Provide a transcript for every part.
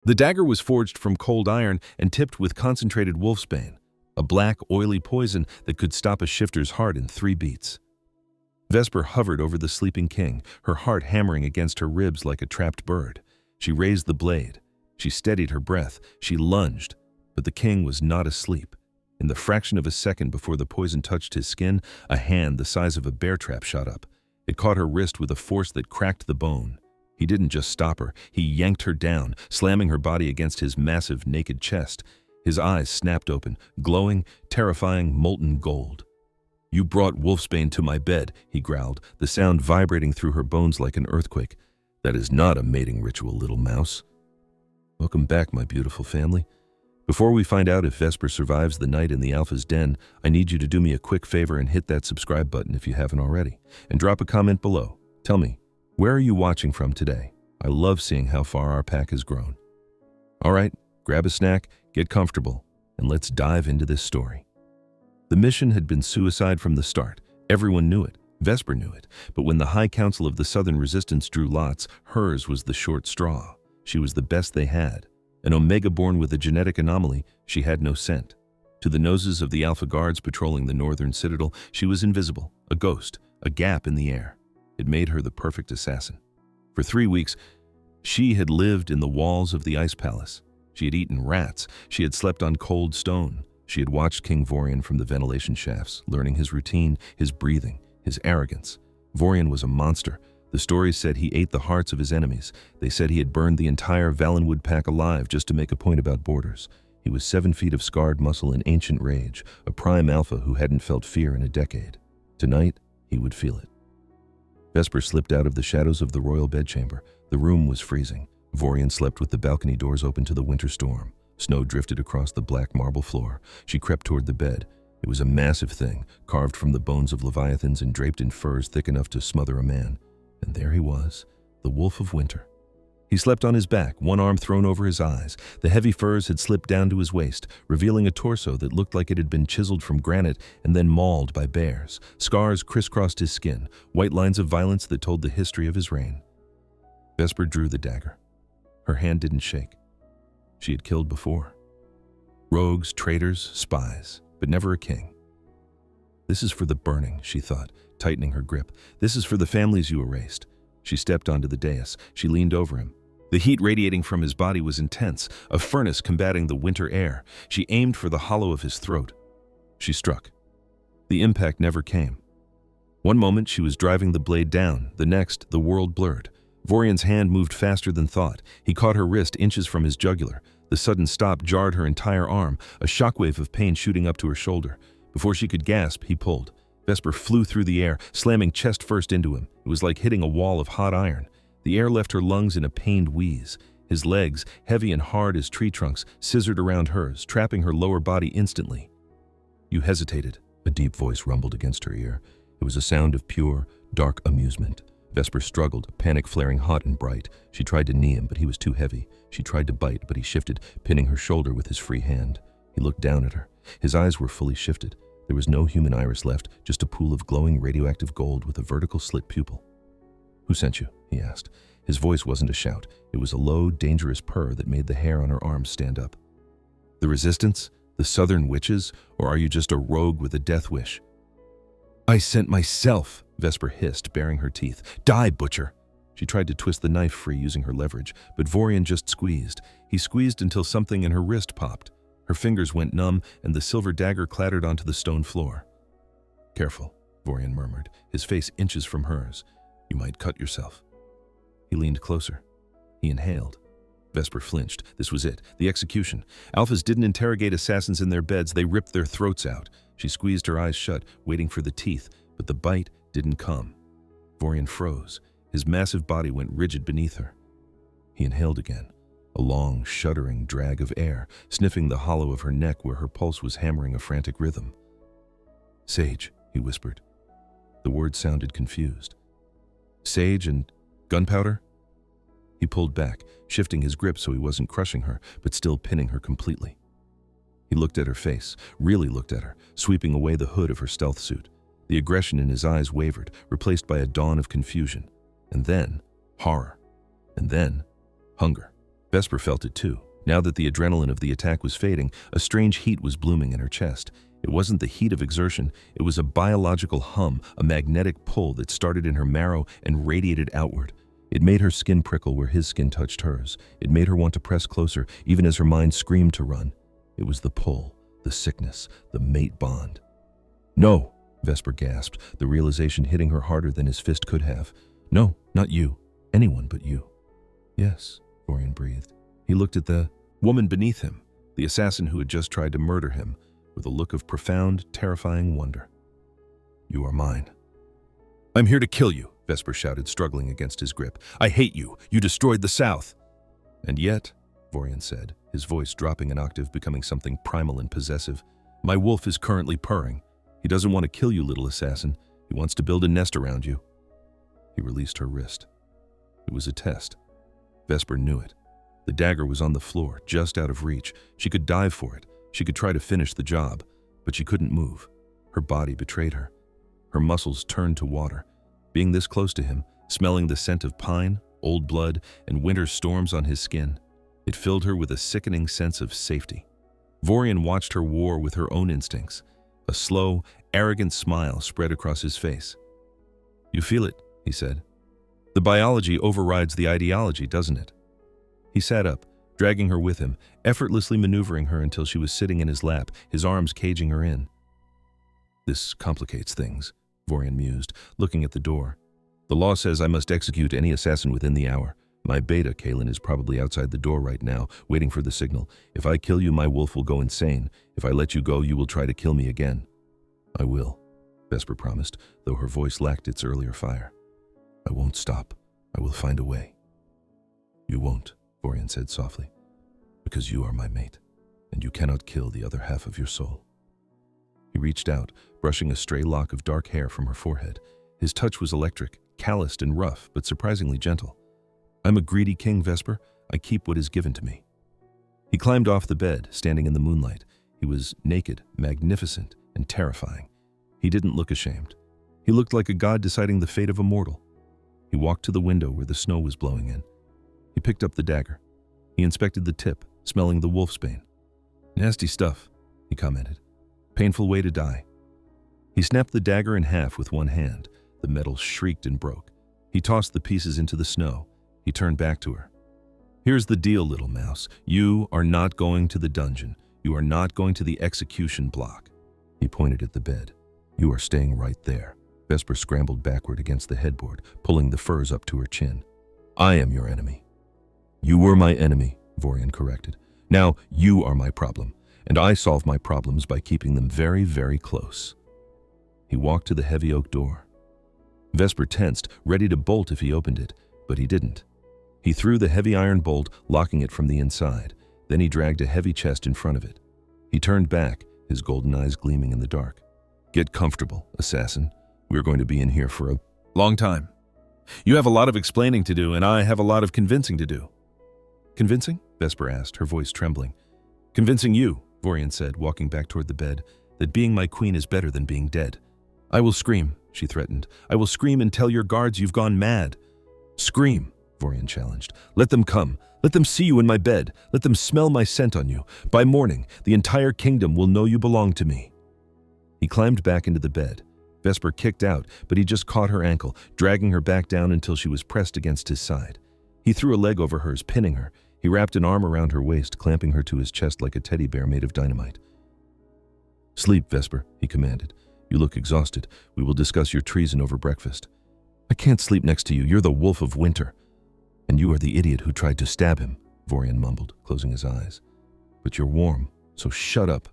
The dagger was forged from cold iron and tipped with concentrated wolfsbane, a black, oily poison that could stop a shifter's heart in 3 beats. Vesper hovered over the sleeping king, her heart hammering against her ribs like a trapped bird. She raised the blade. She steadied her breath. She lunged, but the king was not asleep. In the fraction of a second before the poison touched his skin, a hand the size of a bear trap shot up. It caught her wrist with a force that cracked the bone. He didn't just stop her. He yanked her down, slamming her body against his massive, naked chest. His eyes snapped open, glowing, terrifying, molten gold. "You brought wolfsbane to my bed," he growled, the sound vibrating through her bones like an earthquake. "That is not a mating ritual, little mouse." "Welcome back, my beautiful family. Before we find out if Vesper survives the night in the Alpha's den, I need you to do me a quick favor and hit that subscribe button if you haven't already. And drop a comment below. Tell me, where are you watching from today? I love seeing how far our pack has grown. All right, grab a snack, get comfortable, and let's dive into this story. The mission had been suicide from the start. Everyone knew it. Vesper knew it. But when the High Council of the Southern Resistance drew lots, hers was the short straw. She was the best they had. An Omega born with a genetic anomaly, she had no scent. To the noses of the Alpha Guards patrolling the Northern Citadel, she was invisible, a ghost, a gap in the air. It made her the perfect assassin. For 3 weeks, she had lived in the walls of the Ice Palace. She had eaten rats. She had slept on cold stone. She had watched King Vorian from the ventilation shafts, learning his routine, his breathing, his arrogance. Vorian was a monster. The stories said he ate the hearts of his enemies. They said he had burned the entire Valenwood pack alive just to make a point about borders. He was 7 feet of scarred muscle and ancient rage, a prime alpha who hadn't felt fear in a decade. Tonight, he would feel it. Vesper slipped out of the shadows of the royal bedchamber. The room was freezing. Vorian slept with the balcony doors open to the winter storm. Snow drifted across the black marble floor. She crept toward the bed. It was a massive thing, carved from the bones of leviathans and draped in furs thick enough to smother a man. And there he was, the Wolf of Winter. He slept on his back, one arm thrown over his eyes. The heavy furs had slipped down to his waist, revealing a torso that looked like it had been chiseled from granite and then mauled by bears. Scars crisscrossed his skin, white lines of violence that told the history of his reign. Vesper drew the dagger. Her hand didn't shake. She had killed before. Rogues, traitors, spies, but never a king. "This is for the burning," she thought, tightening her grip. "This is for the families you erased." She stepped onto the dais. She leaned over him. The heat radiating from his body was intense, a furnace combating the winter air. She aimed for the hollow of his throat. She struck. The impact never came. One moment she was driving the blade down, the next the world blurred. Vorian's hand moved faster than thought. He caught her wrist inches from his jugular. The sudden stop jarred her entire arm, a shockwave of pain shooting up to her shoulder. Before she could gasp, he pulled. Vesper flew through the air, slamming chest first into him. It was like hitting a wall of hot iron. The air left her lungs in a pained wheeze. His legs, heavy and hard as tree trunks, scissored around hers, trapping her lower body instantly. "You hesitated," a deep voice rumbled against her ear. It was a sound of pure, dark amusement. Vesper struggled, panic flaring hot and bright. She tried to knee him, but he was too heavy. She tried to bite, but he shifted, pinning her shoulder with his free hand. He looked down at her. His eyes were fully shifted. There was no human iris left, just a pool of glowing radioactive gold with a vertical slit pupil. "Who sent you?" he asked. His voice wasn't a shout. It was a low, dangerous purr that made the hair on her arms stand up. "The Resistance? The Southern Witches? Or are you just a rogue with a death wish?" "I sent myself," Vesper hissed, baring her teeth. "Die, butcher!" She tried to twist the knife free using her leverage, but Vorian just squeezed. He squeezed until something in her wrist popped. Her fingers went numb, and the silver dagger clattered onto the stone floor. "Careful," Vorian murmured, his face inches from hers. "You might cut yourself." He leaned closer. He inhaled. Vesper flinched. This was it, the execution. Alphas didn't interrogate assassins in their beds, they ripped their throats out. She squeezed her eyes shut, waiting for the teeth, but the bite didn't come. Vorian froze. His massive body went rigid beneath her. He inhaled again. A long, shuddering drag of air, sniffing the hollow of her neck where her pulse was hammering a frantic rhythm. "Sage," he whispered. The word sounded confused. "Sage and gunpowder?" He pulled back, shifting his grip so he wasn't crushing her, but still pinning her completely. He looked at her face, really looked at her, sweeping away the hood of her stealth suit. The aggression in his eyes wavered, replaced by a dawn of confusion. And then, horror. And then, hunger. Vesper felt it too. Now that the adrenaline of the attack was fading, a strange heat was blooming in her chest. It wasn't the heat of exertion, it was a biological hum, a magnetic pull that started in her marrow and radiated outward. It made her skin prickle where his skin touched hers. It made her want to press closer, even as her mind screamed to run. It was the pull, the sickness, the mate bond. "No," Vesper gasped, the realization hitting her harder than his fist could have. "No, not you. Anyone but you." "Yes," Vorian breathed. He looked at the woman beneath him, the assassin who had just tried to murder him, with a look of profound, terrifying wonder. "You are mine." "I'm here to kill you," Vesper shouted, struggling against his grip. "I hate you. You destroyed the South." "And yet," Vorian said, his voice dropping an octave, becoming something primal and possessive, "my wolf is currently purring. He doesn't want to kill you, little assassin. He wants to build a nest around you." He released her wrist. It was a test. Vesper knew it. The dagger was on the floor, just out of reach. She could dive for it. She could try to finish the job, but she couldn't move. Her body betrayed her. Her muscles turned to water. Being this close to him, smelling the scent of pine, old blood, and winter storms on his skin, it filled her with a sickening sense of safety. Vorian watched her war with her own instincts. A slow, arrogant smile spread across his face. "You feel it," he said. "The biology overrides the ideology, doesn't it?" He sat up, dragging her with him, effortlessly maneuvering her until she was sitting in his lap, his arms caging her in. "This complicates things," Vorian mused, looking at the door. "The law says I must execute any assassin within the hour. My beta, Kalen, is probably outside the door right now, waiting for the signal. If I kill you, my wolf will go insane. If I let you go, you will try to kill me again." "I will," Vesper promised, though her voice lacked its earlier fire. "I won't stop. I will find a way." "You won't," Vorian said softly, "because you are my mate, and you cannot kill the other half of your soul." He reached out, brushing a stray lock of dark hair from her forehead. His touch was electric, calloused and rough, but surprisingly gentle. "I'm a greedy king, Vesper. I keep what is given to me." He climbed off the bed, standing in the moonlight. He was naked, magnificent, and terrifying. He didn't look ashamed. He looked like a god deciding the fate of a mortal. He walked to the window where the snow was blowing in. He picked up the dagger. He inspected the tip, smelling the wolfsbane. "Nasty stuff," he commented. "Painful way to die." He snapped the dagger in half with one hand. The metal shrieked and broke. He tossed the pieces into the snow. He turned back to her. "Here's the deal, little mouse. You are not going to the dungeon. You are not going to the execution block." He pointed at the bed. "You are staying right there." Vesper scrambled backward against the headboard, pulling the furs up to her chin. "I am your enemy." "You were my enemy," Vorian corrected. "Now you are my problem, and I solve my problems by keeping them very, very close." He walked to the heavy oak door. Vesper tensed, ready to bolt if he opened it, but he didn't. He threw the heavy iron bolt, locking it from the inside. Then he dragged a heavy chest in front of it. He turned back, his golden eyes gleaming in the dark. "Get comfortable, assassin. We're going to be in here for a long time. You have a lot of explaining to do, and I have a lot of convincing to do." "Convincing?" Vesper asked, her voice trembling. "Convincing you," Vorian said, walking back toward the bed, "that being my queen is better than being dead." "I will scream," she threatened. "I will scream and tell your guards you've gone mad." "Scream," Vorian challenged. "Let them come. Let them see you in my bed. Let them smell my scent on you. By morning, the entire kingdom will know you belong to me." He climbed back into the bed. Vesper kicked out, but he just caught her ankle, dragging her back down until she was pressed against his side. He threw a leg over hers, pinning her. He wrapped an arm around her waist, clamping her to his chest like a teddy bear made of dynamite. "Sleep, Vesper," he commanded. "You look exhausted. We will discuss your treason over breakfast." "I can't sleep next to you. You're the wolf of winter." "And you are the idiot who tried to stab him," Vorian mumbled, closing his eyes. "But you're warm, so shut up."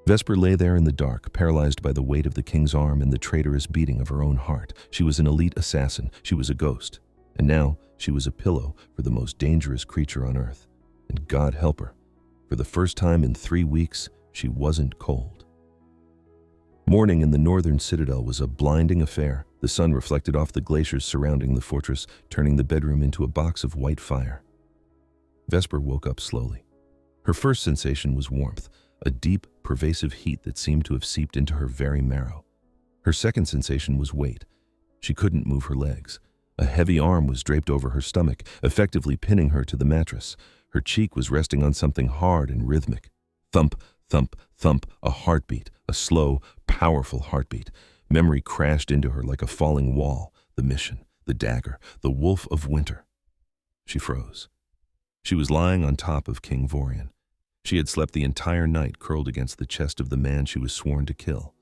Vesper lay there in the dark, paralyzed by the weight of the king's arm and the traitorous beating of her own heart. She was an elite assassin. She was a ghost. And now she was a pillow for the most dangerous creature on earth. And God help her. For the first time in 3 weeks, she wasn't cold. Morning in the Northern Citadel was a blinding affair. The sun reflected off the glaciers surrounding the fortress, turning the bedroom into a box of white fire. Vesper woke up slowly. Her first sensation was warmth, a deep, pervasive heat that seemed to have seeped into her very marrow. Her second sensation was weight. She couldn't move her legs. A heavy arm was draped over her stomach, effectively pinning her to the mattress. Her cheek was resting on something hard and rhythmic. Thump, thump, thump, a heartbeat, a slow, powerful heartbeat. Memory crashed into her like a falling wall. The mission, the dagger, the wolf of winter. She froze. She was lying on top of King Vorian. She had slept the entire night curled against the chest of the man she was sworn to kill.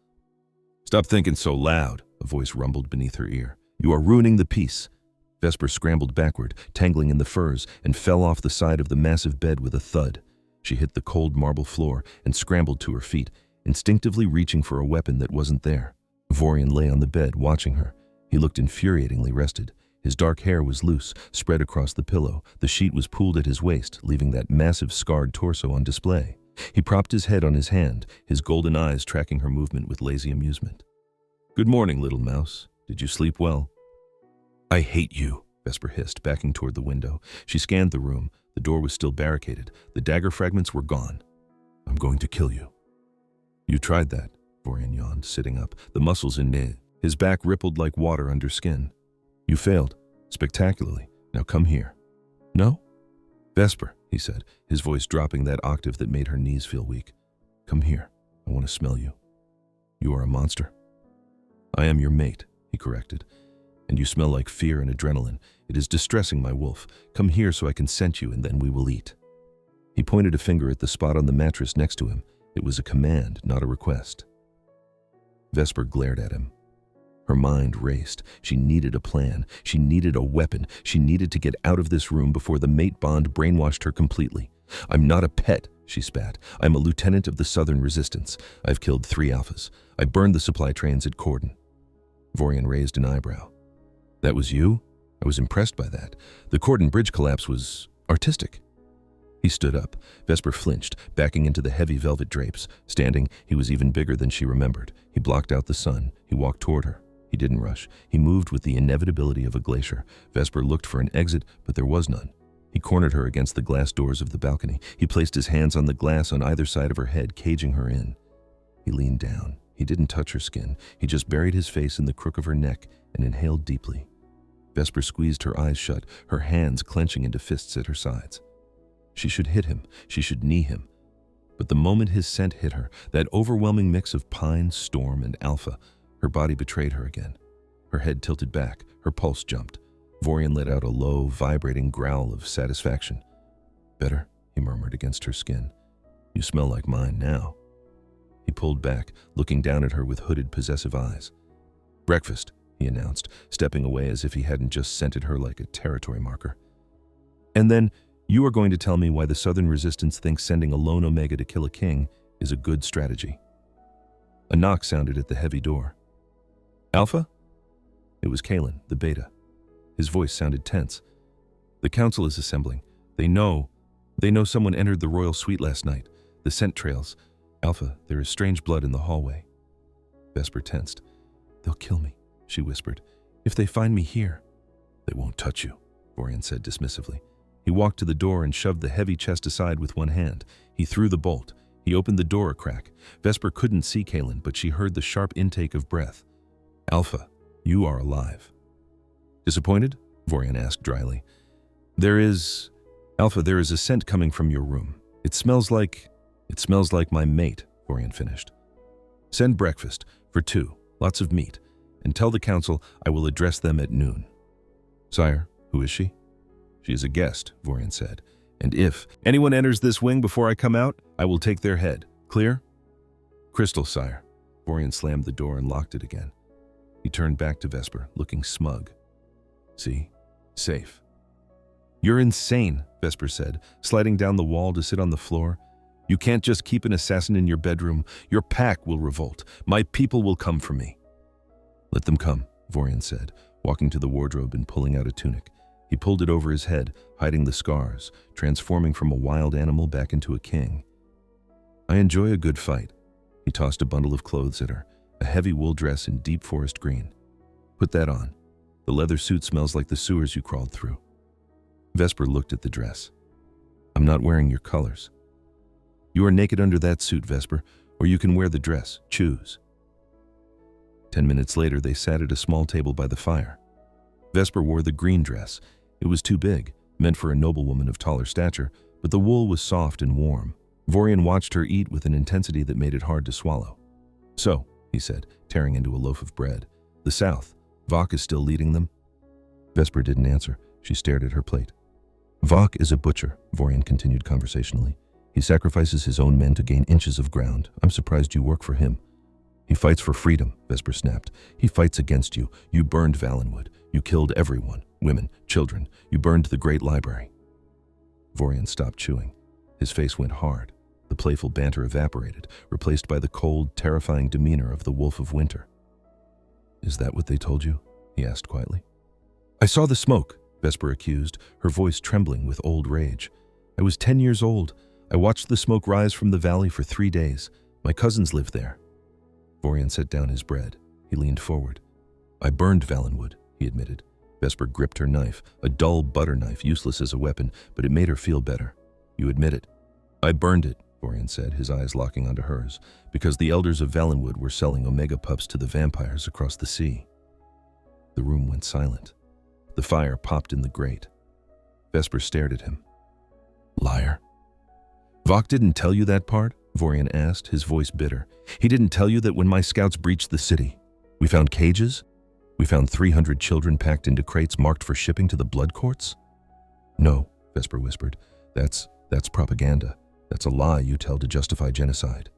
"Stop thinking so loud," a voice rumbled beneath her ear. "You are ruining the peace." Vesper scrambled backward, tangling in the furs, and fell off the side of the massive bed with a thud. She hit the cold marble floor and scrambled to her feet, instinctively reaching for a weapon that wasn't there. Vorian lay on the bed, watching her. He looked infuriatingly rested. His dark hair was loose, spread across the pillow. The sheet was pooled at his waist, leaving that massive scarred torso on display. He propped his head on his hand, his golden eyes tracking her movement with lazy amusement. "Good morning, little mouse. Did you sleep well?" "I hate you," Vesper hissed, backing toward the window. She scanned the room. The door was still barricaded. The dagger fragments were gone. "I'm going to kill you." "You tried that," Vorian yawned, sitting up, the muscles in knit. His back rippled like water under skin. "You failed. Spectacularly. Now come here." "No?" "Vesper," he said, his voice dropping that octave that made her knees feel weak. "Come here. I want to smell you. You are a monster." "I am your mate," he corrected. "And you smell like fear and adrenaline. It is distressing, my wolf. Come here so I can scent you, and then we will eat." He pointed a finger at the spot on the mattress next to him. It was a command, not a request. Vesper glared at him. Her mind raced. She needed a plan. She needed a weapon. She needed to get out of this room before the mate bond brainwashed her completely. "I'm not a pet," she spat. "I'm a lieutenant of the Southern Resistance. I've killed 3 alphas. I burned the supply trains at Cordon." Vorian raised an eyebrow. "That was you?" I was impressed by that. The Cordon Bridge collapse was artistic. He stood up. Vesper flinched, backing into the heavy velvet drapes. Standing, he was even bigger than she remembered. He blocked out the sun. He walked toward her. He didn't rush. He moved with the inevitability of a glacier. Vesper looked for an exit, but there was none. He cornered her against the glass doors of the balcony. He placed his hands on the glass on either side of her head, caging her in. He leaned down. He didn't touch her skin. He just buried his face in the crook of her neck and inhaled deeply. Vesper squeezed her eyes shut, her hands clenching into fists at her sides. She should hit him. She should knee him. But the moment his scent hit her, that overwhelming mix of pine, storm, and alpha, her body betrayed her again. Her head tilted back. Her pulse jumped. Vorian let out a low, vibrating growl of satisfaction. "Better," he murmured against her skin. "You smell like mine now." He pulled back, looking down at her with hooded, possessive eyes. "Breakfast," he announced, stepping away as if he hadn't just scented her like a territory marker. "And then you are going to tell me why the Southern Resistance thinks sending a lone Omega to kill a king is a good strategy." A knock sounded at the heavy door. "Alpha?" It was Kalen, the beta. His voice sounded tense. "The council is assembling. They know someone entered the royal suite last night. The scent trails. Alpha, there is strange blood in the hallway." Vesper tensed. "They'll kill me," she whispered. "If they find me here." "They won't touch you," Vorian said dismissively. He walked to the door and shoved the heavy chest aside with one hand. He threw the bolt. He opened the door a crack. Vesper couldn't see Kalen, but she heard the sharp intake of breath. "Alpha, you are alive." "Disappointed?" Vorian asked dryly. Alpha, there is a scent coming from your room. It smells like my mate," Vorian finished. "Send breakfast, for 2, lots of meat, and tell the council I will address them at noon." "Sire, who is she?" "She is a guest," Vorian said. "And if anyone enters this wing before I come out, I will take their head. Clear?" "Crystal, sire." Vorian slammed the door and locked it again. He turned back to Vesper, looking smug. "See? Safe." "You're insane," Vesper said, sliding down the wall to sit on the floor. "You can't just keep an assassin in your bedroom. Your pack will revolt. My people will come for me." "Let them come," Vorian said, walking to the wardrobe and pulling out a tunic. He pulled it over his head, hiding the scars, transforming from a wild animal back into a king. "I enjoy a good fight." He tossed a bundle of clothes at her, a heavy wool dress in deep forest green. "Put that on. The leather suit smells like the sewers you crawled through." Vesper looked at the dress. "I'm not wearing your colors." "You are naked under that suit, Vesper, or you can wear the dress. Choose." 10 minutes later, they sat at a small table by the fire. Vesper wore the green dress. It was too big, meant for a noblewoman of taller stature, but the wool was soft and warm. Vorian watched her eat with an intensity that made it hard to swallow. "So," he said, tearing into a loaf of bread, "the South, Vok is still leading them?" Vesper didn't answer. She stared at her plate. "Vok is a butcher," Vorian continued conversationally. "He sacrifices his own men to gain inches of ground. I'm surprised you work for him." "He fights for freedom," Vesper snapped. "He fights against you. You burned Valenwood. You killed everyone, women, children. You burned the great library." Vorian stopped chewing. His face went hard. The playful banter evaporated, replaced by the cold, terrifying demeanor of the Wolf of Winter. "Is that what they told you?" he asked quietly. "I saw the smoke," Vesper accused, her voice trembling with old rage. "I was 10 years old. I watched the smoke rise from the valley for 3 days. My cousins lived there." Vorian set down his bread. He leaned forward. "I burned Valenwood," he admitted. Vesper gripped her knife, a dull butter knife, useless as a weapon, but it made her feel better. "You admit it." "I burned it," Vorian said, his eyes locking onto hers, "because the elders of Valenwood were selling Omega pups to the vampires across the sea." The room went silent. The fire popped in the grate. Vesper stared at him. "Liar." "Vok didn't tell you that part?" Vorian asked, his voice bitter. "He didn't tell you that when my scouts breached the city, we found cages? We found 300 children packed into crates marked for shipping to the blood courts?" "No," Vesper whispered. That's propaganda. That's a lie you tell to justify genocide."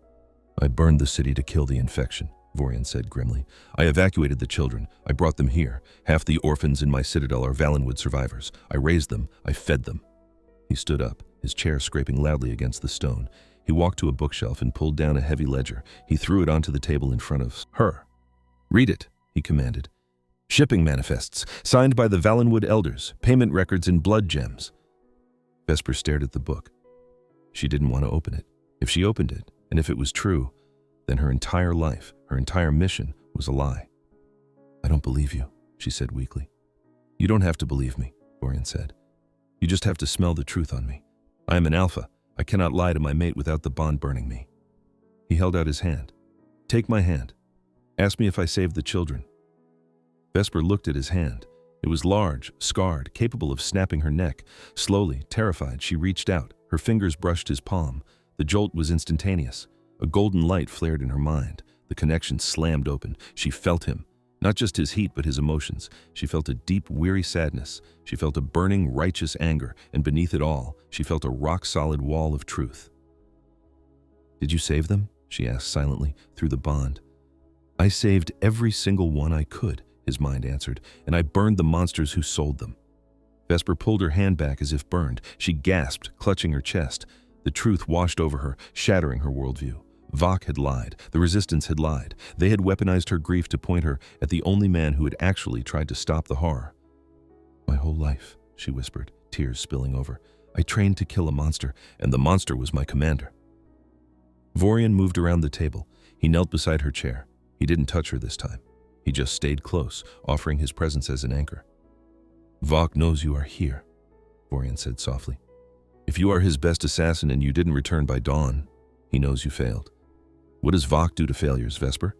"I burned the city to kill the infection," Vorian said grimly. "I evacuated the children. I brought them here. Half the orphans in my citadel are Valenwood survivors. I raised them. I fed them." He stood up, his chair scraping loudly against the stone. He walked to a bookshelf and pulled down a heavy ledger. He threw it onto the table in front of her. "Read it," he commanded. "Shipping manifests, signed by the Valenwood elders, payment records in blood gems." Vesper stared at the book. She didn't want to open it. If she opened it, and if it was true, then her entire life, her entire mission, was a lie. "I don't believe you," she said weakly. "You don't have to believe me," Vorian said. "You just have to smell the truth on me. I am an alpha. I cannot lie to my mate without the bond burning me." He held out his hand. "Take my hand. Ask me if I saved the children." Vesper looked at his hand. It was large, scarred, capable of snapping her neck. Slowly, terrified, she reached out. Her fingers brushed his palm. The jolt was instantaneous. A golden light flared in her mind. The connection slammed open. She felt him. Not just his heat, but his emotions. She felt a deep, weary sadness. She felt a burning, righteous anger. And beneath it all, she felt a rock-solid wall of truth. "Did you save them?" she asked silently, through the bond. "I saved every single one I could," his mind answered, "and I burned the monsters who sold them." Vesper pulled her hand back as if burned. She gasped, clutching her chest. The truth washed over her, shattering her worldview. Vok had lied. The Resistance had lied. They had weaponized her grief to point her at the only man who had actually tried to stop the horror. "My whole life," she whispered, tears spilling over. "I trained to kill a monster, and the monster was my commander." Vorian moved around the table. He knelt beside her chair. He didn't touch her this time. He just stayed close, offering his presence as an anchor. "Vok knows you are here," Vorian said softly. "If you are his best assassin and you didn't return by dawn, he knows you failed. What does Vok do to failures, Vesper?"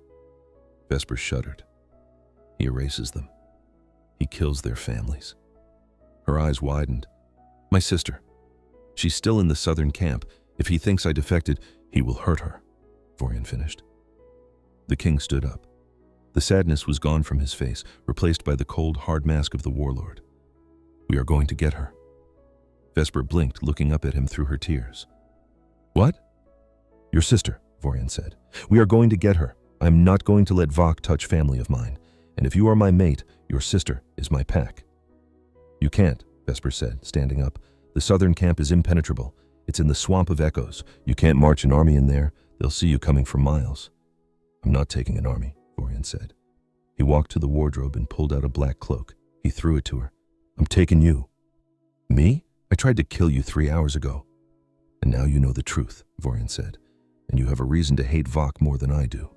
Vesper shuddered. "He erases them. He kills their families." Her eyes widened. "My sister. She's still in the southern camp. If he thinks I defected, he will hurt her," Vorian finished. The king stood up. The sadness was gone from his face, replaced by the cold, hard mask of the warlord. "We are going to get her." Vesper blinked, looking up at him through her tears. "What?" "Your sister," Vorian said. "We are going to get her. I am not going to let Vok touch family of mine. And if you are my mate, your sister is my pack." "You can't," Vesper said, standing up. "The southern camp is impenetrable. It's in the swamp of echoes. You can't march an army in there. They'll see you coming for miles." "I'm not taking an army," Vorian said. He walked to the wardrobe and pulled out a black cloak. He threw it to her. "I'm taking you." "Me? I tried to kill you 3 hours ago." "And now you know the truth," Vorian said. "And you have a reason to hate Vok more than I do."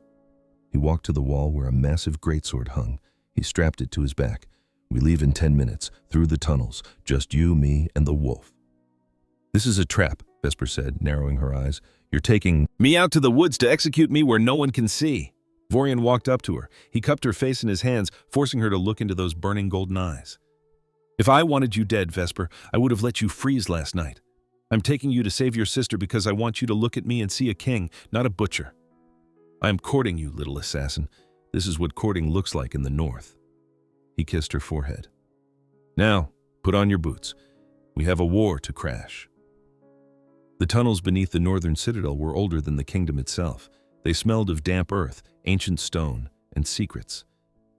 He walked to the wall where a massive greatsword hung. He strapped it to his back. "We leave in 10 minutes, through the tunnels. Just you, me, and the wolf." "This is a trap," Vesper said, narrowing her eyes. "You're taking me out to the woods to execute me where no one can see." Vorian walked up to her. He cupped her face in his hands, forcing her to look into those burning golden eyes. If I wanted you dead, Vesper, I would have let you freeze last night. I'm taking you to save your sister because I want you to look at me and see a king, not a butcher. I am courting you, little assassin. This is what courting looks like in the north. He kissed her forehead. Now, put on your boots. We have a war to crash. The tunnels beneath the Northern Citadel were older than the kingdom itself. They smelled of damp earth, ancient stone, and secrets.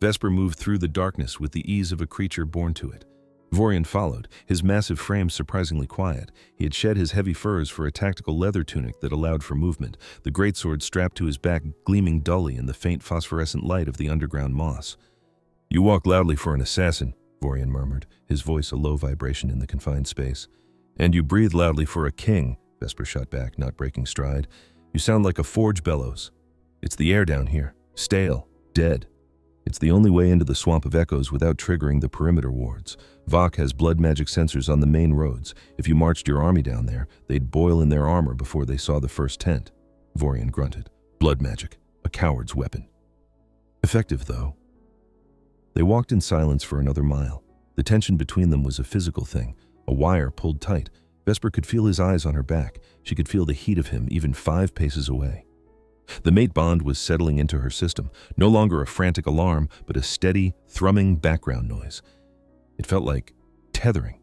Vesper moved through the darkness with the ease of a creature born to it. Vorian followed, his massive frame surprisingly quiet. He had shed his heavy furs for a tactical leather tunic that allowed for movement, the greatsword strapped to his back gleaming dully in the faint phosphorescent light of the underground moss. You walk loudly for an assassin, Vorian murmured, his voice a low vibration in the confined space. And you breathe loudly for a king, Vesper shot back, not breaking stride. You sound like a forge bellows. It's the air down here, stale, dead. It's the only way into the Swamp of Echoes without triggering the perimeter wards. Vok has blood magic sensors on the main roads. If you marched your army down there, they'd boil in their armor before they saw the first tent. Vorian grunted. Blood magic, a coward's weapon. Effective, though. They walked in silence for another mile. The tension between them was a physical thing, a wire pulled tight. Vesper could feel his eyes on her back. She could feel the heat of him even 5 paces away. The mate bond was settling into her system, no longer a frantic alarm, but a steady, thrumming background noise. It felt like tethering,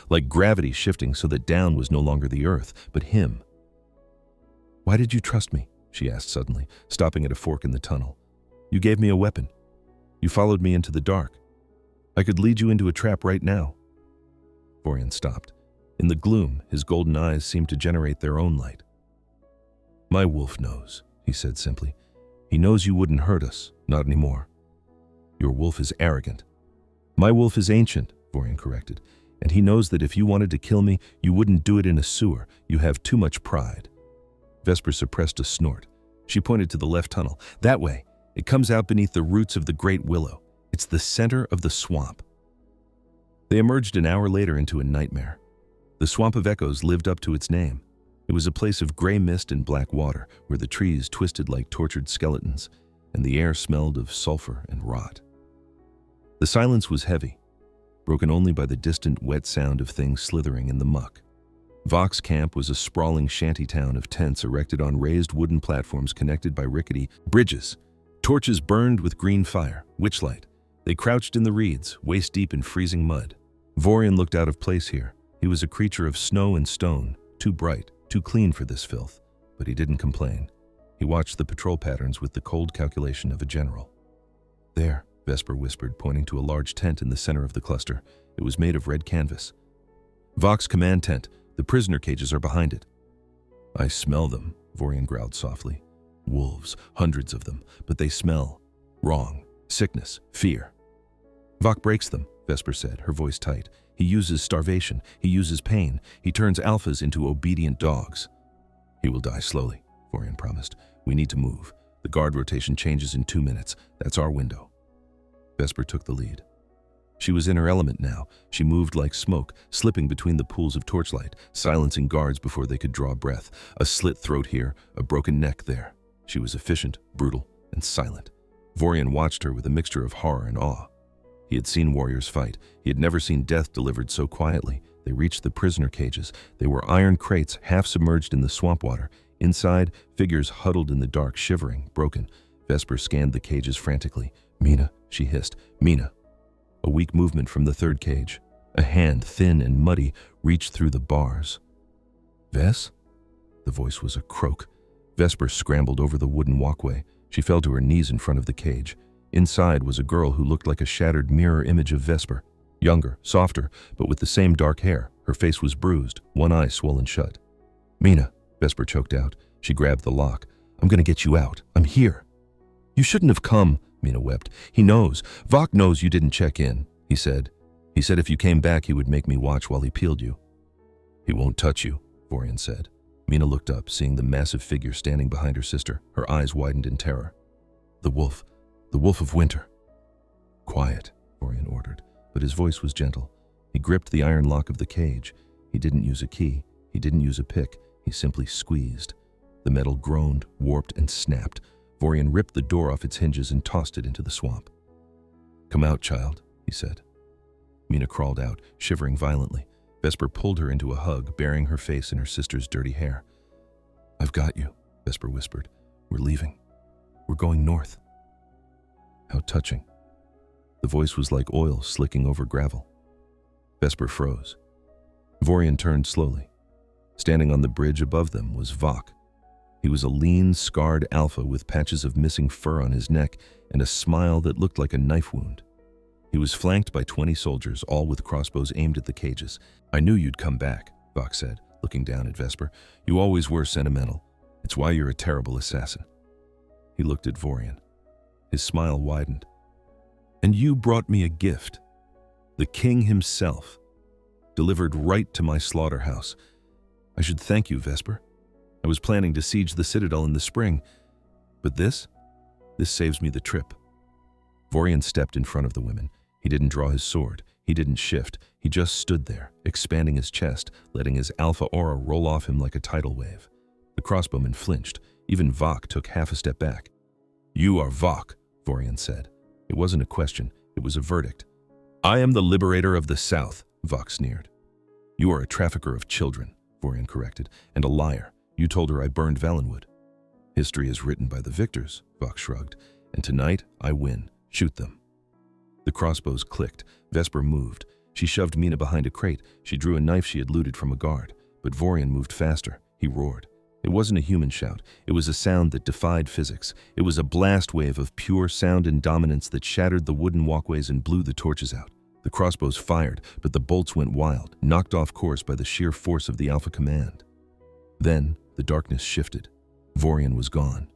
like gravity shifting so that down was no longer the earth, but him. Why did you trust me? She asked suddenly, stopping at a fork in the tunnel. You gave me a weapon. You followed me into the dark. I could lead you into a trap right now. Vorian stopped. In the gloom, his golden eyes seemed to generate their own light. My wolf knows, he said simply. He knows you wouldn't hurt us, not anymore. Your wolf is arrogant. My wolf is ancient, Vorian corrected, and he knows that if you wanted to kill me, you wouldn't do it in a sewer. You have too much pride. Vesper suppressed a snort. She pointed to the left tunnel. That way. It comes out beneath the roots of the great willow. It's the center of the swamp. They emerged an hour later into a nightmare. The Swamp of Echoes lived up to its name. It was a place of gray mist and black water, where the trees twisted like tortured skeletons, and the air smelled of sulfur and rot. The silence was heavy, broken only by the distant, wet sound of things slithering in the muck. Vok's camp was a sprawling shanty town of tents erected on raised wooden platforms connected by rickety bridges. Torches burned with green fire, witchlight. They crouched in the reeds, waist-deep in freezing mud. Vorian looked out of place here. He was a creature of snow and stone, too bright, too clean for this filth, but he didn't complain. He watched the patrol patterns with the cold calculation of a general. There, Vesper whispered, pointing to a large tent in the center of the cluster. It was made of red canvas. Vok's command tent. The prisoner cages are behind it. I smell them, Vorian growled softly. Wolves, hundreds of them, but they smell wrong, sickness, fear. Vok breaks them, Vesper said, her voice tight. He uses starvation, he uses pain, he turns alphas into obedient dogs. He will die slowly, Vorian promised. We need to move. The guard rotation changes in 2 minutes. That's our window. Vesper took the lead. She was in her element now. She moved like smoke, slipping between the pools of torchlight, silencing guards before they could draw breath. A slit throat here, a broken neck there. She was efficient, brutal, and silent. Vorian watched her with a mixture of horror and awe. He had seen warriors fight. He had never seen death delivered so quietly. They reached the prisoner cages. They were iron crates, half submerged in the swamp water. Inside, figures huddled in the dark, shivering, broken. Vesper scanned the cages frantically. Mina, she hissed. Mina. A weak movement from the third cage. A hand, thin and muddy, reached through the bars. Ves? The voice was a croak. Vesper scrambled over the wooden walkway. She fell to her knees in front of the cage. Inside was a girl who looked like a shattered mirror image of Vesper. Younger, softer, but with the same dark hair. Her face was bruised, one eye swollen shut. Mina, Vesper choked out. She grabbed the lock. I'm gonna get you out. I'm here. You shouldn't have come, Mina wept. He knows. Vok knows you didn't check in, he said. He said if you came back, he would make me watch while he peeled you. He won't touch you, Vorian said. Mina looked up, seeing the massive figure standing behind her sister. Her eyes widened in terror. The wolf of winter. Quiet, Vorian ordered, but his voice was gentle. He gripped the iron lock of the cage. He didn't use a key. He didn't use a pick. He simply squeezed. The metal groaned, warped, and snapped. Vorian ripped the door off its hinges and tossed it into the swamp. "Come out, child," he said. Mina crawled out, shivering violently. Vesper pulled her into a hug, burying her face in her sister's dirty hair. "I've got you," Vesper whispered. "We're leaving. We're going north." How touching. The voice was like oil slicking over gravel. Vesper froze. Vorian turned slowly. Standing on the bridge above them was Vok. He was a lean, scarred alpha with patches of missing fur on his neck and a smile that looked like a knife wound. He was flanked by 20 soldiers, all with crossbows aimed at the cages. "I knew you'd come back," Vok said, looking down at Vesper. "You always were sentimental. It's why you're a terrible assassin." He looked at Vorian. His smile widened. "And you brought me a gift. The king himself, delivered right to my slaughterhouse. I should thank you, Vesper. I was planning to siege the citadel in the spring, but this saves me the trip." Vorian stepped in front of the women. He didn't draw his sword. He didn't shift. He just stood there, expanding his chest, letting his alpha aura roll off him like a tidal wave. The crossbowmen flinched. Even Vok took half a step back. "You are Vok," Vorian said. It wasn't a question. It was a verdict. "I am the liberator of the South," Vok sneered. "You are a trafficker of children," Vorian corrected, "and a liar. You told her I burned Valenwood." "History is written by the victors," Vok shrugged. "And tonight, I win. Shoot them." The crossbows clicked. Vesper moved. She shoved Mina behind a crate. She drew a knife she had looted from a guard. But Vorian moved faster. He roared. It wasn't a human shout. It was a sound that defied physics. It was a blast wave of pure sound and dominance that shattered the wooden walkways and blew the torches out. The crossbows fired, but the bolts went wild, knocked off course by the sheer force of the Alpha command. Then, the darkness shifted. Vorian was gone.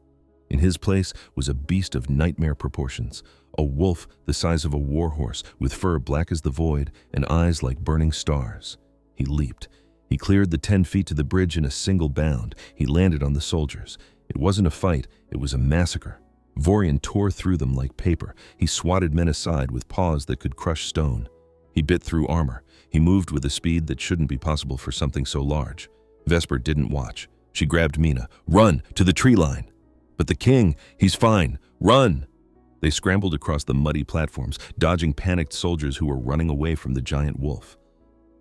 In his place was a beast of nightmare proportions, a wolf the size of a warhorse, with fur black as the void and eyes like burning stars. He leaped. He cleared the 10 feet to the bridge in a single bound. He landed on the soldiers. It wasn't a fight, it was a massacre. Vorian tore through them like paper. He swatted men aside with paws that could crush stone. He bit through armor. He moved with a speed that shouldn't be possible for something so large. Vesper didn't watch. She grabbed Mina. "Run! To the tree line!" "But the king, he's fine. Run!" They scrambled across the muddy platforms, dodging panicked soldiers who were running away from the giant wolf.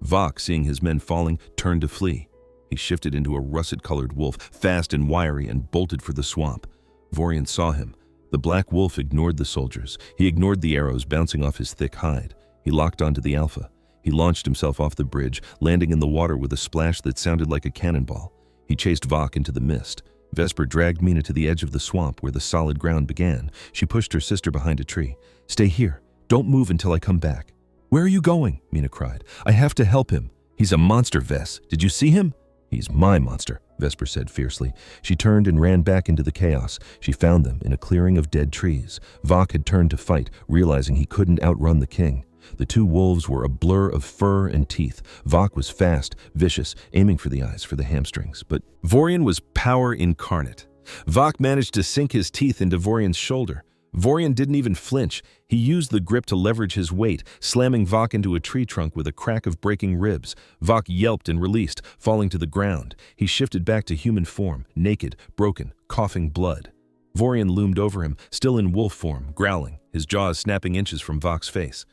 Vok, seeing his men falling, turned to flee. He shifted into a russet-colored wolf, fast and wiry, and bolted for the swamp. Vorian saw him. The black wolf ignored the soldiers. He ignored the arrows bouncing off his thick hide. He locked onto the Alpha. He launched himself off the bridge, landing in the water with a splash that sounded like a cannonball. He chased Vok into the mist. Vesper dragged Mina to the edge of the swamp where the solid ground began. She pushed her sister behind a tree. "Stay here. Don't move until I come back." "Where are you going?" Mina cried. "I have to help him. He's a monster, Ves. Did you see him?" "He's my monster," Vesper said fiercely. She turned and ran back into the chaos. She found them in a clearing of dead trees. Vok had turned to fight, realizing he couldn't outrun the king. The two wolves were a blur of fur and teeth. Vok was fast, vicious, aiming for the eyes, for the hamstrings. But Vorian was power incarnate. Vok managed to sink his teeth into Vorian's shoulder. Vorian didn't even flinch. He used the grip to leverage his weight, slamming Vok into a tree trunk with a crack of breaking ribs. Vok yelped and released, falling to the ground. He shifted back to human form, naked, broken, coughing blood. Vorian loomed over him, still in wolf form, growling, his jaws snapping inches from Vok's face.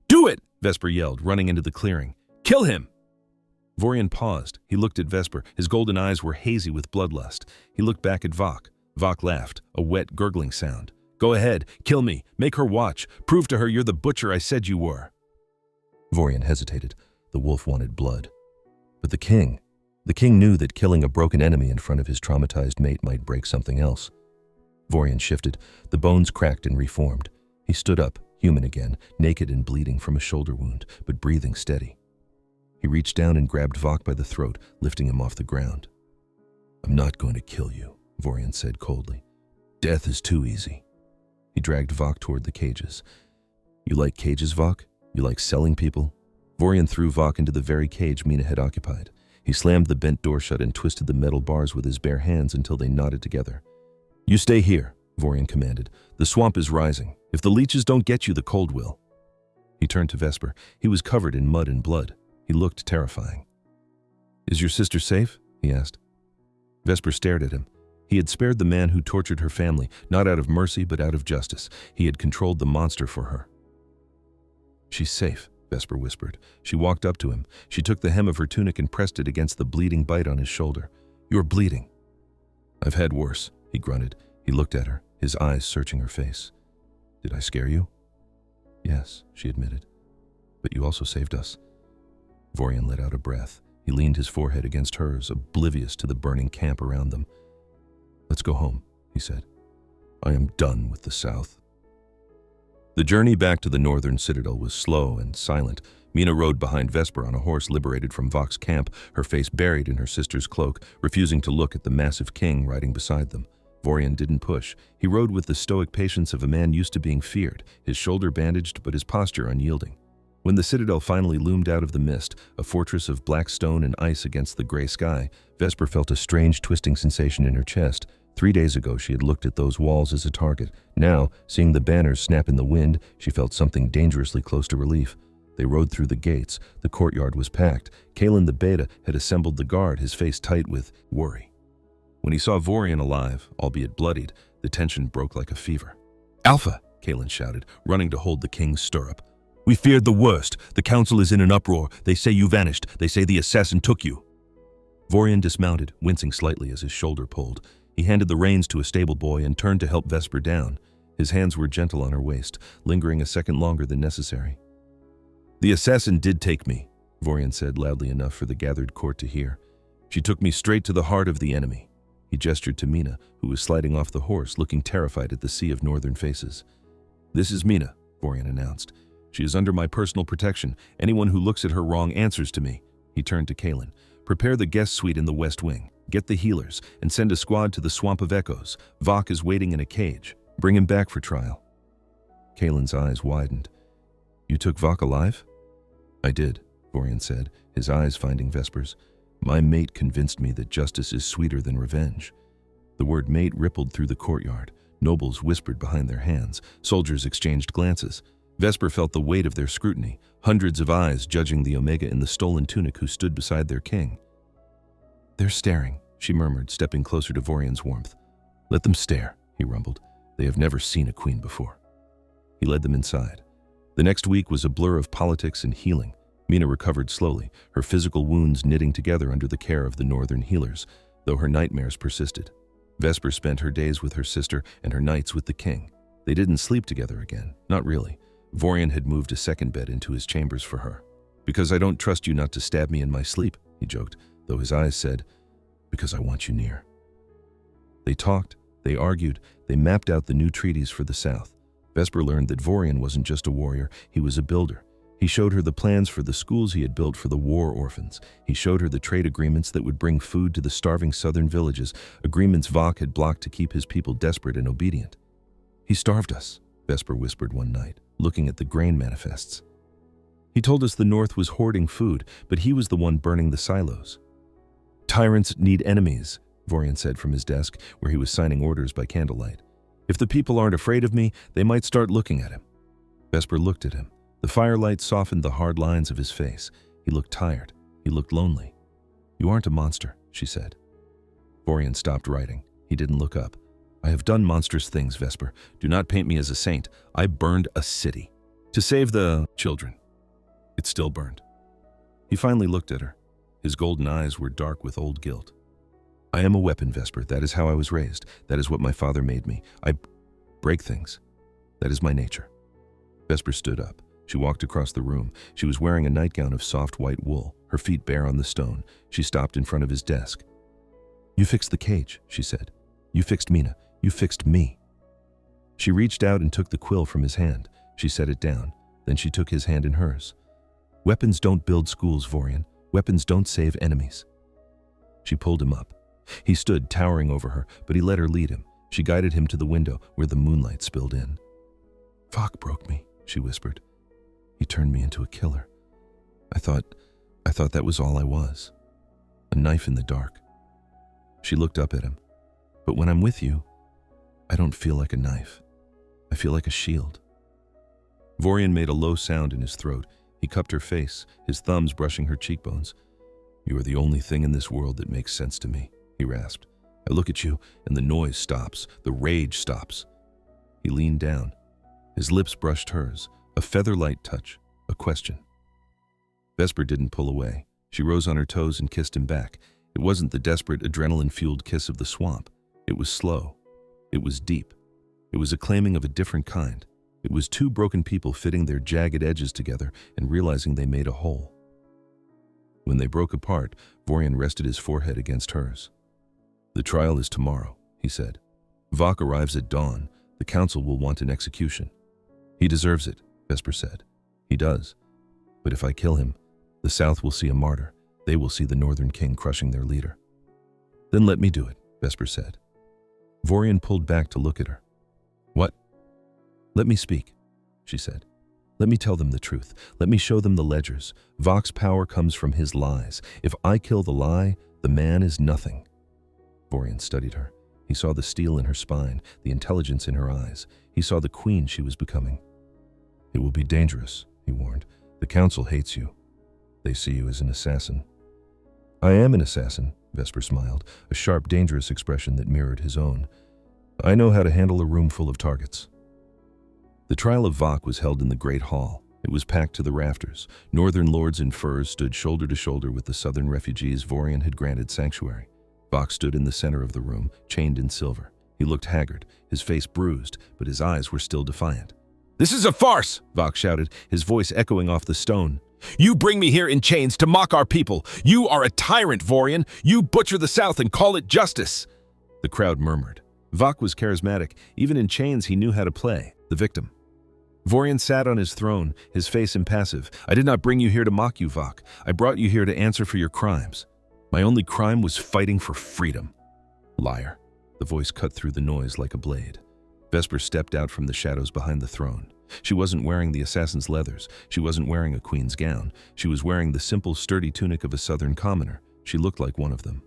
"Do it!" Vesper yelled, running into the clearing. "Kill him!" Vorian paused. He looked at Vesper. His golden eyes were hazy with bloodlust. He looked back at Vok. Vok laughed, a wet, gurgling sound. "Go ahead. Kill me. Make her watch. Prove to her you're the butcher I said you were." Vorian hesitated. The wolf wanted blood. But the king knew that killing a broken enemy in front of his traumatized mate might break something else. Vorian shifted. The bones cracked and reformed. He stood up, human again, naked and bleeding from a shoulder wound, but breathing steady. He reached down and grabbed Vok by the throat, lifting him off the ground. "I'm not going to kill you," Vorian said coldly. "Death is too easy." He dragged Vok toward the cages. "You like cages, Vok? You like selling people?" Vorian threw Vok into the very cage Mina had occupied. He slammed the bent door shut and twisted the metal bars with his bare hands until they knotted together. "You stay here," Vorian commanded. "The swamp is rising. If the leeches don't get you, the cold will." He turned to Vesper. He was covered in mud and blood. He looked terrifying. "Is your sister safe?" he asked. Vesper stared at him. He had spared the man who tortured her family, not out of mercy but out of justice. He had controlled the monster for her. "She's safe," Vesper whispered. She walked up to him. She took the hem of her tunic and pressed it against the bleeding bite on his shoulder. "You're bleeding." "I've had worse," he grunted. He looked at her, his eyes searching her face. "Did I scare you?" "Yes," she admitted. "But you also saved us." Vorian let out a breath. He leaned his forehead against hers, oblivious to the burning camp around them. "Let's go home," he said. "I am done with the South." The journey back to the Northern Citadel was slow and silent. Mina rode behind Vesper on a horse liberated from Vox's camp, her face buried in her sister's cloak, refusing to look at the massive king riding beside them. Vorian didn't push. He rode with the stoic patience of a man used to being feared, his shoulder bandaged but his posture unyielding. When the citadel finally loomed out of the mist, a fortress of black stone and ice against the gray sky, Vesper felt a strange twisting sensation in her chest. 3 days ago, she had looked at those walls as a target. Now, seeing the banners snap in the wind, she felt something dangerously close to relief. They rode through the gates. The courtyard was packed. Kalen the Beta had assembled the guard, his face tight with worry. When he saw Vorian alive, albeit bloodied, the tension broke like a fever. "Alpha!" Kalen shouted, running to hold the king's stirrup. "We feared the worst. The council is in an uproar. They say you vanished. They say the assassin took you." Vorian dismounted, wincing slightly as his shoulder pulled. He handed the reins to a stable boy and turned to help Vesper down. His hands were gentle on her waist, lingering a second longer than necessary. "The assassin did take me," Vorian said loudly enough for the gathered court to hear. "She took me straight to the heart of the enemy." He gestured to Mina, who was sliding off the horse, looking terrified at the sea of northern faces. "This is Mina," Vorian announced. "She is under my personal protection. Anyone who looks at her wrong answers to me." He turned to Kalen. "Prepare the guest suite in the west wing. Get the healers, and send a squad to the Swamp of Echoes. Vox is waiting in a cage. Bring him back for trial." Kalen's eyes widened. "You took Vox alive?" "I did," Vorian said, his eyes finding Vesper's. "My mate convinced me that justice is sweeter than revenge." The word mate rippled through the courtyard. Nobles whispered behind their hands. Soldiers exchanged glances. Vesper felt the weight of their scrutiny, hundreds of eyes judging the Omega in the stolen tunic who stood beside their king. "They're staring," she murmured, stepping closer to Vorian's warmth. "Let them stare," he rumbled. "They have never seen a queen before." He led them inside. The next week was a blur of politics and healing. Mina recovered slowly, her physical wounds knitting together under the care of the northern healers, though her nightmares persisted. Vesper spent her days with her sister and her nights with the king. They didn't sleep together again, not really. Vorian had moved a second bed into his chambers for her. "Because I don't trust you not to stab me in my sleep," he joked, though his eyes said, "Because I want you near." They talked, they argued, they mapped out the new treaties for the South. Vesper learned that Vorian wasn't just a warrior, he was a builder. He showed her the plans for the schools he had built for the war orphans. He showed her the trade agreements that would bring food to the starving southern villages, agreements Vox had blocked to keep his people desperate and obedient. "He starved us," Vesper whispered one night, looking at the grain manifests. "He told us the North was hoarding food, but he was the one burning the silos." "Tyrants need enemies," Vorian said from his desk, where he was signing orders by candlelight. "If the people aren't afraid of me, they might start looking at him." Vesper looked at him. The firelight softened the hard lines of his face. He looked tired. He looked lonely. "You aren't a monster," she said. Vorian stopped writing. He didn't look up. "I have done monstrous things, Vesper. Do not paint me as a saint. I burned a city. To save the children. It still burned." He finally looked at her. His golden eyes were dark with old guilt. "I am a weapon, Vesper. That is how I was raised. That is what my father made me. I break things. That is my nature." Vesper stood up. She walked across the room. She was wearing a nightgown of soft white wool, her feet bare on the stone. She stopped in front of his desk. "You fixed the cage," she said. "You fixed Mina. You fixed me." She reached out and took the quill from his hand. She set it down. Then she took his hand in hers. "Weapons don't build schools, Vorian. Weapons don't save enemies." She pulled him up. He stood towering over her, but he let her lead him. She guided him to the window where the moonlight spilled in. "Vox broke me," she whispered. "He turned me into a killer. I thought that was all I was. A knife in the dark." She looked up at him. "But when I'm with you, I don't feel like a knife. I feel like a shield." Vorian made a low sound in his throat. He cupped her face, his thumbs brushing her cheekbones. "You are the only thing in this world that makes sense to me," he rasped. I look at you, and the noise stops, the rage stops. He leaned down. His lips brushed hers, a feather-light touch, a question. Vesper didn't pull away. She rose on her toes and kissed him back. It wasn't the desperate, adrenaline-fueled kiss of the swamp. It was slow. It was deep. It was a claiming of a different kind. It was two broken people fitting their jagged edges together and realizing they made a whole. When they broke apart, Vorian rested his forehead against hers. "The trial is tomorrow," he said. "Vok arrives at dawn. The council will want an execution." "He deserves it," Vesper said. "He does. But if I kill him, the South will see a martyr. They will see the Northern King crushing their leader." "Then let me do it," Vesper said. Vorian pulled back to look at her. "What?" "Let me speak," she said. "Let me tell them the truth. Let me show them the ledgers. Vok's power comes from his lies. If I kill the lie, the man is nothing." Vorian studied her. He saw the steel in her spine, the intelligence in her eyes. He saw the queen she was becoming. "It will be dangerous," he warned. "The council hates you. They see you as an assassin." "I am an assassin," Vesper smiled, a sharp, dangerous expression that mirrored his own. "I know how to handle a room full of targets." The trial of Vok was held in the Great Hall. It was packed to the rafters. Northern lords in furs stood shoulder to shoulder with the southern refugees Vorian had granted sanctuary. Vok stood in the center of the room, chained in silver. He looked haggard, his face bruised, but his eyes were still defiant. "This is a farce!" Vok shouted, his voice echoing off the stone. "You bring me here in chains to mock our people. You are a tyrant, Vorian. You butcher the South and call it justice." The crowd murmured. Vok was charismatic. Even in chains, he knew how to play the victim. Vorian sat on his throne, his face impassive. "I did not bring you here to mock you, Vok. I brought you here to answer for your crimes. My only crime was fighting for freedom." "Liar." The voice cut through the noise like a blade. Vesper stepped out from the shadows behind the throne. She wasn't wearing the assassin's leathers. She wasn't wearing a queen's gown. She was wearing the simple, sturdy tunic of a southern commoner. She looked like one of them.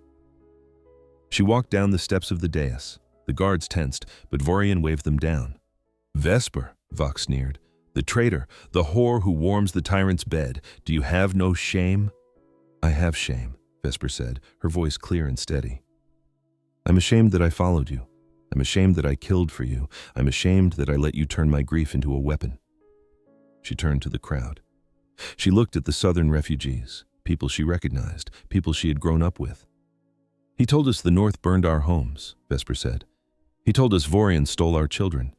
She walked down the steps of the dais. The guards tensed, but Vorian waved them down. "Vesper," Vok sneered. "The traitor, the whore who warms the tyrant's bed. Do you have no shame?" "I have shame," Vesper said, her voice clear and steady. "I'm ashamed that I followed you. I'm ashamed that I killed for you. I'm ashamed that I let you turn my grief into a weapon." She turned to the crowd. She looked at the southern refugees, people she recognized, people she had grown up with. "He told us the North burned our homes," Vesper said. "He told us Vorian stole our children."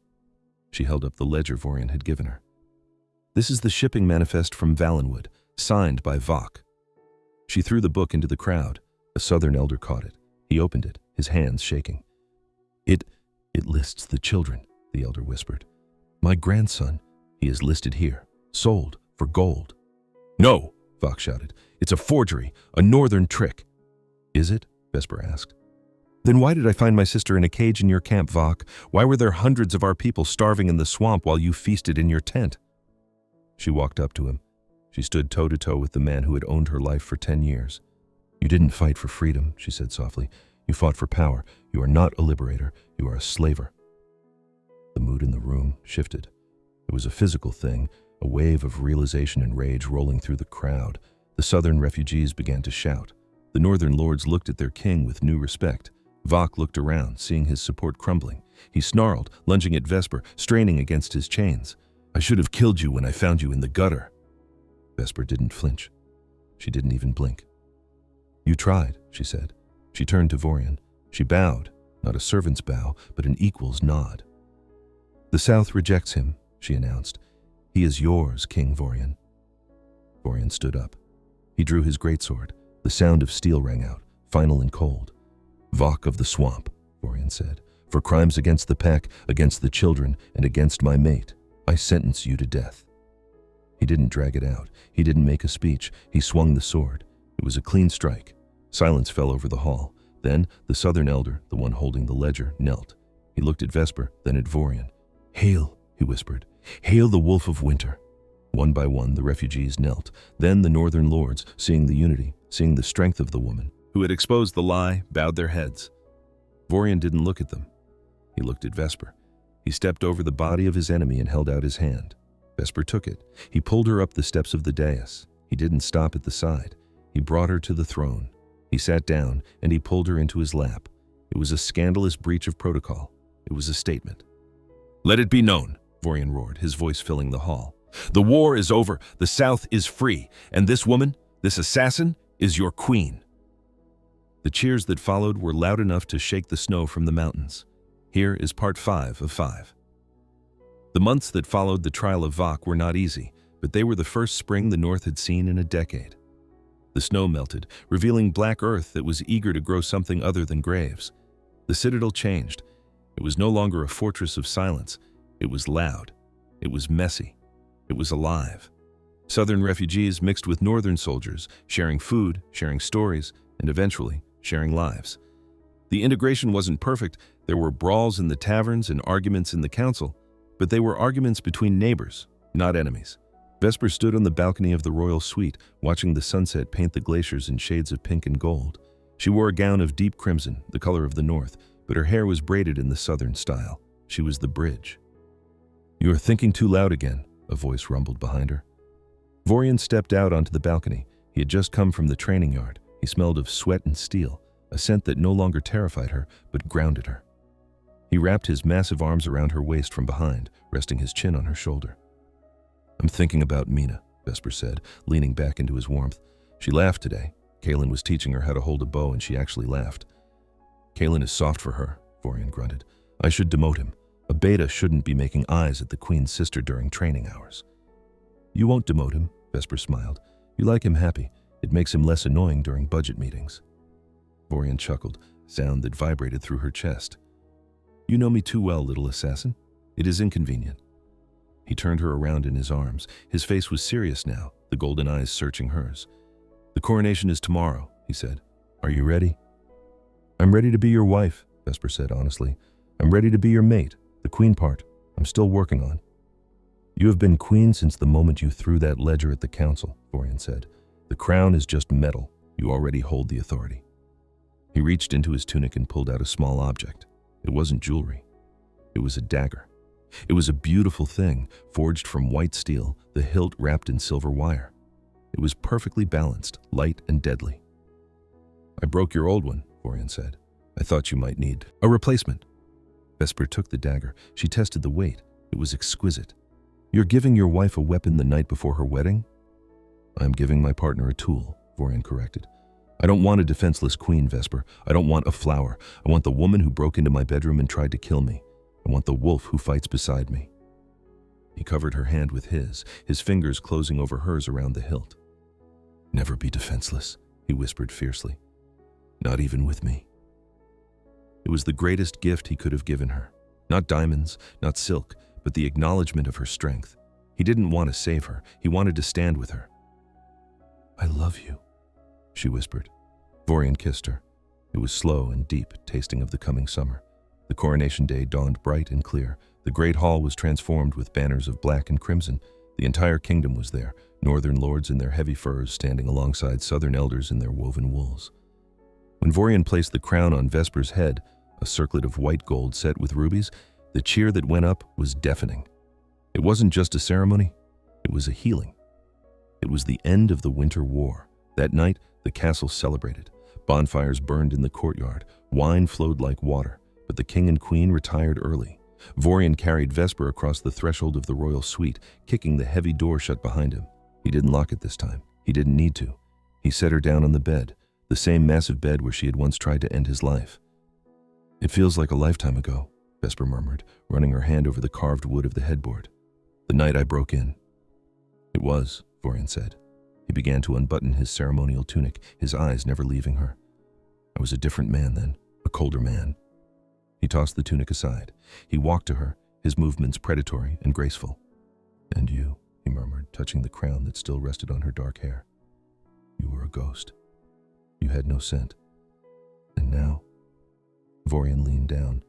She held up the ledger Vorian had given her. "This is the shipping manifest from Valenwood, signed by Vok." She threw the book into the crowd. A southern elder caught it. He opened it, his hands shaking. It lists the children," the elder whispered. "My grandson, he is listed here, sold for gold." "No," Vok shouted. "It's a forgery, a northern trick." "Is it?" Vesper asked. "Then why did I find my sister in a cage in your camp, Vok? Why were there hundreds of our people starving in the swamp while you feasted in your tent?" She walked up to him. She stood toe-to-toe with the man who had owned her life for 10 years. "You didn't fight for freedom," she said softly. "You fought for power. You are not a liberator. You are a slaver." The mood in the room shifted. It was a physical thing, a wave of realization and rage rolling through the crowd. The southern refugees began to shout. The northern lords looked at their king with new respect. Vok looked around, seeing his support crumbling. He snarled, lunging at Vesper, straining against his chains. "I should have killed you when I found you in the gutter." Vesper didn't flinch. She didn't even blink. "You tried," she said. She turned to Vorian. She bowed, not a servant's bow, but an equal's nod. "The South rejects him," she announced. "He is yours, King Vorian." Vorian stood up. He drew his greatsword. The sound of steel rang out, final and cold. "Vok of the swamp," Vorian said, "for crimes against the pack, against the children, and against my mate, I sentence you to death." He didn't drag it out. He didn't make a speech. He swung the sword. It was a clean strike. Silence fell over the hall. Then the southern elder, the one holding the ledger, knelt. He looked at Vesper, then at Vorian. "Hail," he whispered. "Hail the Wolf of Winter." One by one, the refugees knelt. Then the northern lords, seeing the unity, seeing the strength of the woman who had exposed the lie, bowed their heads. Vorian didn't look at them. He looked at Vesper. He stepped over the body of his enemy and held out his hand. Vesper took it. He pulled her up the steps of the dais. He didn't stop at the side. He brought her to the throne. He sat down, and he pulled her into his lap. It was a scandalous breach of protocol. It was a statement. "Let it be known," Vorian roared, his voice filling the hall. "The war is over, the South is free, and this woman, this assassin, is your queen." The cheers that followed were loud enough to shake the snow from the mountains. Here is part 5 of 5. The months that followed the trial of Vok were not easy, but they were the first spring the North had seen in a decade. The snow melted, revealing black earth that was eager to grow something other than graves. The citadel changed. It was no longer a fortress of silence. It was loud. It was messy. It was alive. Southern refugees mixed with northern soldiers, sharing food, sharing stories, and eventually sharing lives. The integration wasn't perfect. There were brawls in the taverns and arguments in the council, but they were arguments between neighbors, not enemies. Vesper stood on the balcony of the royal suite, watching the sunset paint the glaciers in shades of pink and gold. She wore a gown of deep crimson, the color of the north, but her hair was braided in the southern style. She was the bridge. "You are thinking too loud again," a voice rumbled behind her. Vorian stepped out onto the balcony. He had just come from the training yard. He smelled of sweat and steel, a scent that no longer terrified her, but grounded her. He wrapped his massive arms around her waist from behind, resting his chin on her shoulder. "I'm thinking about Mina," Vesper said, leaning back into his warmth. "She laughed today. Kaelin was teaching her how to hold a bow, and she actually laughed." "Kaelin is soft for her," Vorian grunted. "I should demote him. A beta shouldn't be making eyes at the Queen's sister during training hours." "You won't demote him," Vesper smiled. "You like him happy. It makes him less annoying during budget meetings." Vorian chuckled, a sound that vibrated through her chest. "You know me too well, little assassin. It is inconvenient." He turned her around in his arms. His face was serious now, the golden eyes searching hers. "The coronation is tomorrow," he said. "Are you ready?" "I'm ready to be your wife," Vesper said honestly. "I'm ready to be your mate. The queen part, I'm still working on." "You have been queen since the moment you threw that ledger at the council," Vorian said. "The crown is just metal. You already hold the authority." He reached into his tunic and pulled out a small object. It wasn't jewelry. It was a dagger. It was a beautiful thing, forged from white steel, the hilt wrapped in silver wire. It was perfectly balanced, light and deadly. "I broke your old one," Vorian said. "I thought you might need a replacement." Vesper took the dagger. She tested the weight. It was exquisite. "You're giving your wife a weapon the night before her wedding?" "I'm giving my partner a tool," Vorian corrected. "I don't want a defenseless queen, Vesper. I don't want a flower. I want the woman who broke into my bedroom and tried to kill me. I want the wolf who fights beside me." He covered her hand with his fingers closing over hers around the hilt. "Never be defenseless," he whispered fiercely. "Not even with me." It was the greatest gift he could have given her. Not diamonds, not silk, but the acknowledgement of her strength. He didn't want to save her. He wanted to stand with her. "I love you," she whispered. Vorian kissed her. It was slow and deep, tasting of the coming summer. The coronation day dawned bright and clear. The great hall was transformed with banners of black and crimson. The entire kingdom was there, northern lords in their heavy furs standing alongside southern elders in their woven wools. When Vorian placed the crown on Vesper's head, a circlet of white gold set with rubies, the cheer that went up was deafening. It wasn't just a ceremony, it was a healing. It was the end of the winter war. That night, the castle celebrated. Bonfires burned in the courtyard. Wine flowed like water, but the king and queen retired early. Vorian carried Vesper across the threshold of the royal suite, kicking the heavy door shut behind him. He didn't lock it this time. He didn't need to. He set her down on the bed, the same massive bed where she had once tried to end his life. "It feels like a lifetime ago," Vesper murmured, running her hand over the carved wood of the headboard. "The night I broke in." "It was," Vorian said. He began to unbutton his ceremonial tunic, his eyes never leaving her. "I was a different man then, a colder man." He tossed the tunic aside. He walked to her, his movements predatory and graceful. "And you," he murmured, touching the crown that still rested on her dark hair. "You were a ghost. You had no scent. And now?" Vorian leaned down.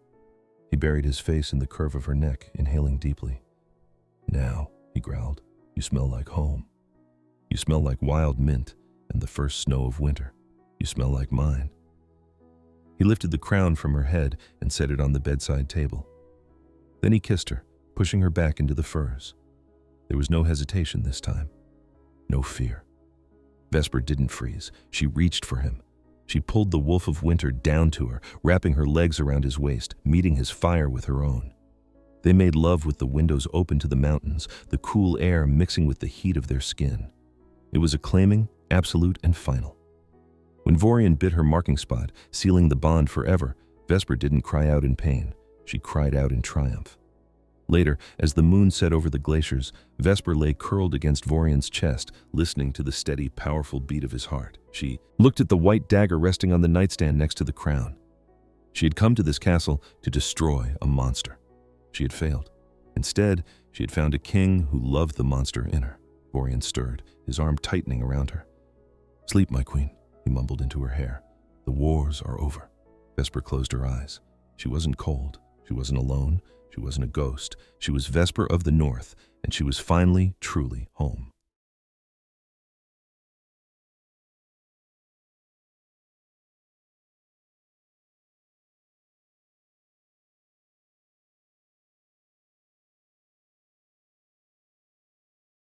He buried his face in the curve of her neck, inhaling deeply. "Now," he growled, "you smell like home. You smell like wild mint and the first snow of winter. You smell like mine." He lifted the crown from her head and set it on the bedside table. Then he kissed her, pushing her back into the furs. There was no hesitation this time. No fear. Vesper didn't freeze. She reached for him. She pulled the wolf of winter down to her, wrapping her legs around his waist, meeting his fire with her own. They made love with the windows open to the mountains, the cool air mixing with the heat of their skin. It was acclaiming, absolute, and final. When Vorian bit her marking spot, sealing the bond forever, Vesper didn't cry out in pain. She cried out in triumph. Later, as the moon set over the glaciers, Vesper lay curled against Vorian's chest, listening to the steady, powerful beat of his heart. She looked at the white dagger resting on the nightstand next to the crown. She had come to this castle to destroy a monster. She had failed. Instead, she had found a king who loved the monster in her. Vorian stirred, his arm tightening around her. "Sleep, my queen," he mumbled into her hair. "The wars are over." Vesper closed her eyes. She wasn't cold. She wasn't alone. She wasn't a ghost. She was Vesper of the North, and she was finally, truly home.